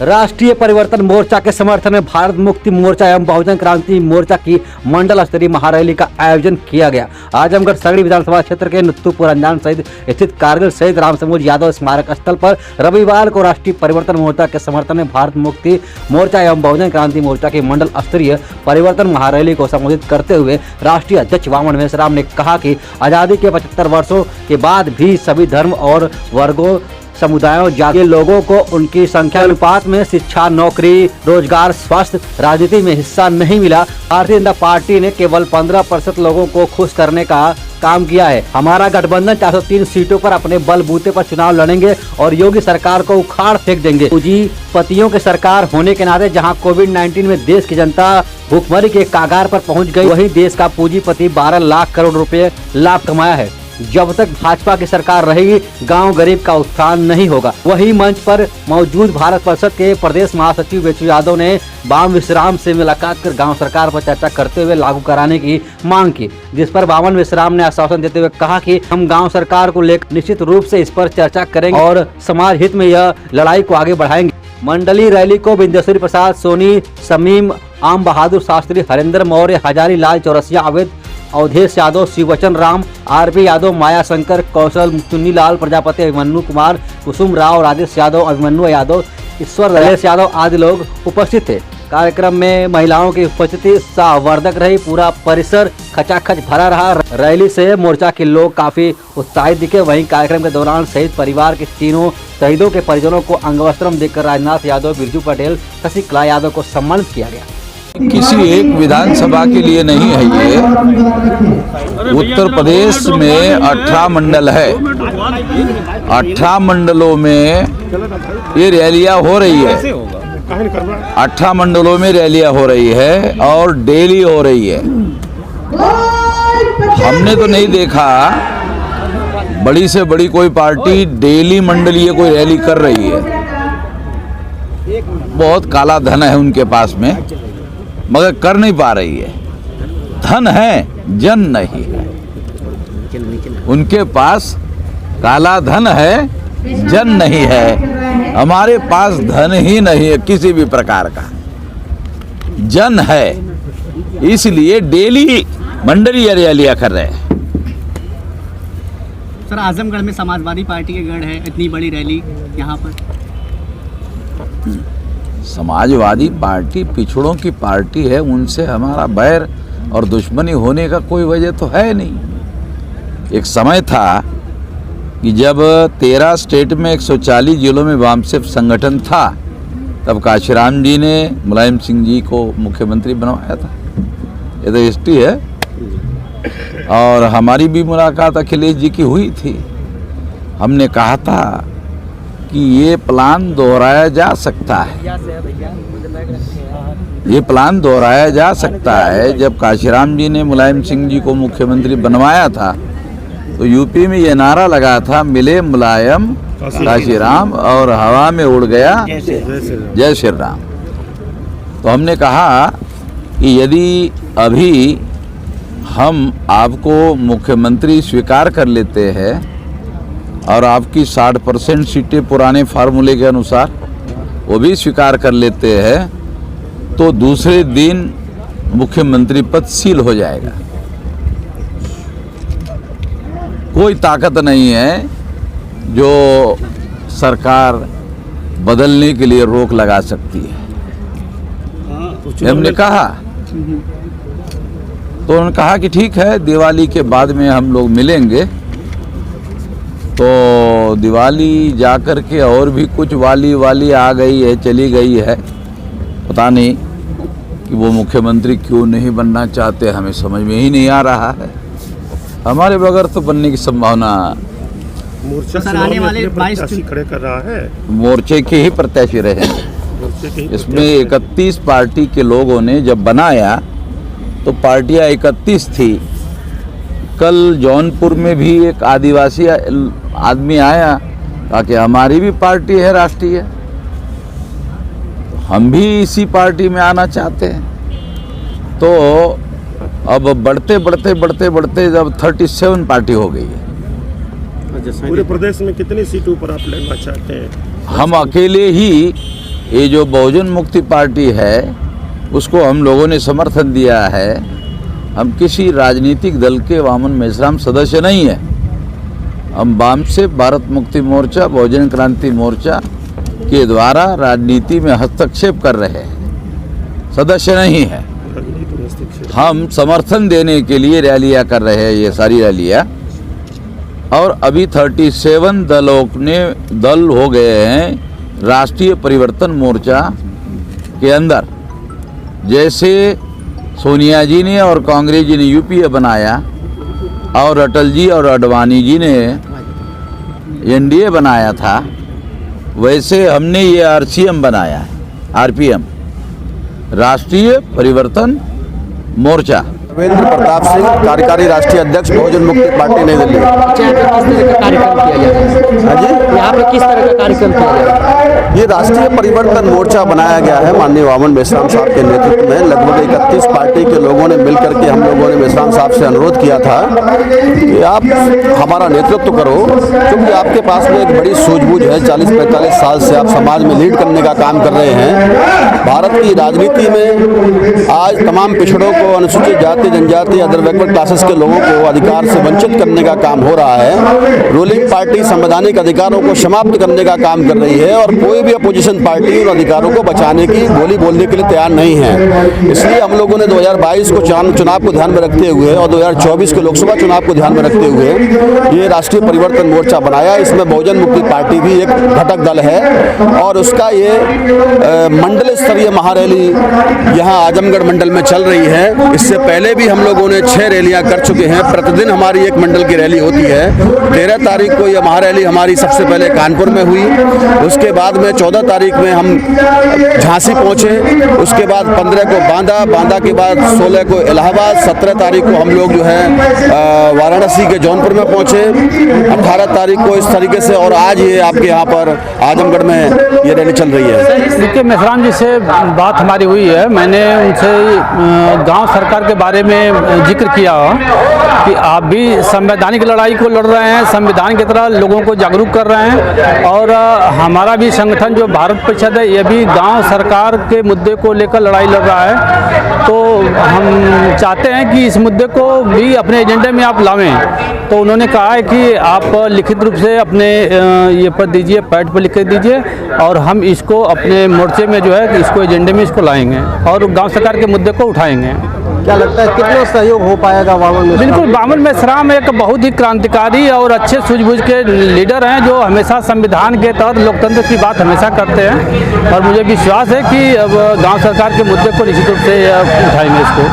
राष्ट्रीय परिवर्तन मोर्चा के समर्थन में भारत मुक्ति मोर्चा एवं बहुजन क्रांति मोर्चा की मंडल स्तरीय महारैली का आयोजन किया गया। आजमगढ़ सगड़ी विधानसभा क्षेत्र के नुत्तुपुर अंजान सहित स्थित कारगिल शहीद रामसमूह यादव स्मारक स्थल पर रविवार को राष्ट्रीय परिवर्तन मोर्चा के समर्थन में भारत मुक्ति मोर्चा एवं बहुजन क्रांति मोर्चा की मंडल स्तरीय परिवर्तन महारैली को संबोधित करते हुए राष्ट्रीय अध्यक्ष वामन मेश्राम ने कहा कि आजादी के 75 वर्षों के बाद भी सभी धर्म और वर्गों समुदायों जाति लोगों को उनकी संख्या अनुपात में शिक्षा, नौकरी, रोजगार, स्वास्थ्य, राजनीति में हिस्सा नहीं मिला। भारतीय जनता पार्टी ने केवल 15% लोगों को खुश करने का काम किया है। हमारा गठबंधन 403 सीटों पर अपने बलबूते पर चुनाव लड़ेंगे और योगी सरकार को उखाड़ फेंक देंगे। पूंजीपतियों की सरकार होने के नाते जहां कोविड-19 में देश की जनता भूखमरी के कागार पर पहुंच गई, वहीं देश का पूंजीपति 12 लाख करोड़ रुपए लाभ कमाया है। जब तक भाजपा की सरकार रहेगी, गांव गरीब का उत्थान नहीं होगा। वही मंच पर मौजूद भारत परिषद के प्रदेश महासचिव बेचू यादव ने वामन मेश्राम से मुलाकात कर गांव सरकार पर चर्चा करते हुए लागू कराने की मांग की, जिस पर वामन मेश्राम ने आश्वासन देते हुए कहा कि हम गांव सरकार को लेकर निश्चित रूप से इस पर चर्चा करेंगे और समाज हित में यह लड़ाई को आगे बढ़ाएंगे। मंडली रैली को बिंदेश्वरी प्रसाद सोनी, शमीम आम बहादुर शास्त्री, हरेंद्र मौर्य, हजारी लाल चौरसिया, अवधेश यादव, शिववचन राम, आरपी यादव, माया शंकर, कौशल, चुन्नीलाल प्रजापति, अभिमन्यु कुमार, कुसुम राव, राजेश यादव, अभिमन्यु यादव, ईश्वर नरेश यादव आदि लोग उपस्थित थे। कार्यक्रम में महिलाओं की उपस्थिति उत्साहवर्धक रही। पूरा परिसर खचाखच भरा रहा। रैली से मोर्चा के लोग काफी उत्साहित दिखे। वहीं कार्यक्रम के दौरान शहीद परिवार के तीनों शहीदों के परिजनों को अंगवस्त्रम देकर राजनाथ यादव, बिरजू पटेल, शशिकला यादव को सम्मानित किया गया। किसी एक विधानसभा के लिए नहीं है ये। उत्तर प्रदेश में 18 मंडल है। 18 मंडलों में ये रैलियां हो रही है। 18 मंडलों में रैलियां हो रही है और डेली हो रही है। हमने तो नहीं देखा बड़ी से बड़ी कोई पार्टी डेली मंडलीय कोई रैली कर रही है। बहुत काला धन है उनके पास में, मगर कर नहीं पा रही है। धन है, जन नहीं है। उनके पास काला धन है, जन नहीं है। हमारे पास धन ही नहीं है किसी भी प्रकार का, जन है। इसलिए डेली मंडलीय रैलियां कर रहे हैं। सर, आजमगढ़ में समाजवादी पार्टी के गढ़ है, इतनी बड़ी रैली यहाँ पर। समाजवादी पार्टी पिछड़ों की पार्टी है, उनसे हमारा बैर और दुश्मनी होने का कोई वजह तो है नहीं। एक समय था कि जब 13 स्टेट में 140 जिलों में वामसिफ संगठन था, तब काशीराम जी ने मुलायम सिंह जी को मुख्यमंत्री बनवाया था। ये तो हिस्ट्री है। और हमारी भी मुलाकात अखिलेश जी की हुई थी। हमने कहा था कि ये प्लान दोहराया जा सकता है। ये प्लान दोहराया जा सकता है। जब काशीराम जी ने मुलायम सिंह जी को मुख्यमंत्री बनवाया था तो यूपी में ये नारा लगा था, मिले मुलायम काशीराम और हवा में उड़ गया जय श्री राम। तो हमने कहा कि यदि अभी हम आपको मुख्यमंत्री स्वीकार कर लेते हैं और आपकी 60% सीटें पुराने फार्मूले के अनुसार वो भी स्वीकार कर लेते हैं, तो दूसरे दिन मुख्यमंत्री पद सील हो जाएगा। कोई ताकत नहीं है जो सरकार बदलने के लिए रोक लगा सकती है। हमने कहा तो उन्होंने कहा कि ठीक है, दिवाली के बाद में हम लोग मिलेंगे। तो दिवाली जाकर के और भी कुछ वाली आ गई है, चली गई है। पता नहीं कि वो मुख्यमंत्री क्यों नहीं बनना चाहते, हमें समझ में ही नहीं आ रहा है। हमारे बगैर तो बनने की संभावना मोर्चा सर आने वाले 22 खड़े कर रहा है। मोर्चे के ही प्रत्याशी रहे। इसमें 31 पार्टी के लोगों ने जब बनाया तो पार्टियां 31 थी। कल जौनपुर में भी एक आदिवासी आदमी आया, कहा कि हमारी भी पार्टी है राष्ट्रीय, हम भी इसी पार्टी में आना चाहते हैं। तो अब बढ़ते जब 37 पार्टी हो गई है। पूरे प्रदेश में कितनी सीटों पर आप लड़ना चाहते हैं? हम अकेले ही ये जो बहुजन मुक्ति पार्टी है उसको हम लोगों ने समर्थन दिया है। हम किसी राजनीतिक दल के वामन मेश्राम सदस्य नहीं है। हम वाम से भारत मुक्ति मोर्चा बहुजन क्रांति मोर्चा के द्वारा राजनीति में हस्तक्षेप कर रहे हैं, सदस्य नहीं है। हम समर्थन देने के लिए रैलियां कर रहे हैं, ये सारी रैलियां। और अभी 37 दल हो गए हैं राष्ट्रीय परिवर्तन मोर्चा के अंदर। जैसे सोनिया जी ने और कांग्रेस जी ने यूपीए बनाया और अटल जी और आडवाणी जी ने एनडीए बनाया था, वैसे हमने ये आरसीएम बनाया है, आरपीएम, राष्ट्रीय परिवर्तन मोर्चा। देवेंद्र प्रताप सिंह, कार्यकारी राष्ट्रीय अध्यक्ष बहुजन मुक्ति पार्टी नई दिल्ली। यहाँ पे किस तरह का कार्यक्रम किया जाएगा? ये राष्ट्रीय परिवर्तन मोर्चा बनाया गया है माननीय वामन मेश्राम साहब के नेतृत्व में। लगभग 31 पार्टी के लोगों ने मिलकर के हम लोगों ने मेश्राम साहब से अनुरोध किया था कि आप हमारा नेतृत्व करो, क्योंकि आपके पास में एक बड़ी सूझबूझ है। 40-45 साल से आप समाज में लीड करने का काम कर रहे हैं। भारत की राजनीति में आज तमाम पिछड़ों को, अनुसूचित जाति जनजाति, अदर बैकवर्ड क्लासेस के लोगों को अधिकार से वंचित करने का काम हो रहा है। रूलिंग पार्टी संवैधानिक अधिकारों को समाप्त करने का काम कर रही है और कोई भी अपोजिशन पार्टी उन अधिकारों को बचाने की बोली बोलने के लिए तैयार नहीं है। इसलिए हम लोगों ने 2022 को चुनाव को ध्यान में रखते हुए और 2024 के लोकसभा चुनाव को ध्यान में रखते हुए ये राष्ट्रीय परिवर्तन मोर्चा बनाया। इसमें बहुजन मुक्ति पार्टी भी एक घटक दल है और उसका ये मंडल स्तरीय महारैली यहाँ आजमगढ़ मंडल में चल रही है। इससे पहले भी हम लोगों ने 6 रैलियां कर चुके हैं। प्रतिदिन हमारी एक मंडल की रैली होती है। 13 तारीख को यह महारैली हमारी सबसे पहले कानपुर में हुई। उसके बाद में 14 तारीख में हम झांसी पहुंचे। उसके बाद 15 को बांदा के बाद 16 को इलाहाबाद, 17 तारीख को हम लोग जो है वाराणसी के जौनपुर में पहुंचे, 18 तारीख को इस तरीके से, और आज ये आपके यहाँ पर आजमगढ़ में ये रैली चल रही है। देखिए, मेश्राम जी से बात हमारी हुई है। मैंने उनसे गांव सरकार के बारे में जिक्र किया कि आप भी संवैधानिक लड़ाई को लड़ रहे हैं, संविधान की तरह लोगों को जागरूक कर रहे हैं, और हमारा भी संगठन जो भारत परिषद है ये भी गांव सरकार के मुद्दे को लेकर लड़ाई लड़ रहा है। तो हम चाहते हैं कि इस मुद्दे को भी अपने एजेंडे में आप लावें। तो उन्होंने कहा है कि आप लिखित रूप से अपने ये पर दीजिए, पैड पर लिख के दीजिए, और हम इसको अपने मोर्चे में जो है इसको एजेंडे में इसको लाएंगे और गांव सरकार के मुद्दे को उठाएंगे। क्या लगता है कितना सहयोग हो पाएगा वामन मेश्राम? बिल्कुल, वामन मेश्राम एक बहुत ही क्रांतिकारी और अच्छे सूझबूझ के लीडर हैं जो हमेशा संविधान के तहत लोकतंत्र की बात हमेशा करते हैं, और मुझे विश्वास है कि अब गांव सरकार के मुद्दे को निश्चित रूप से उठाएंगे इसको।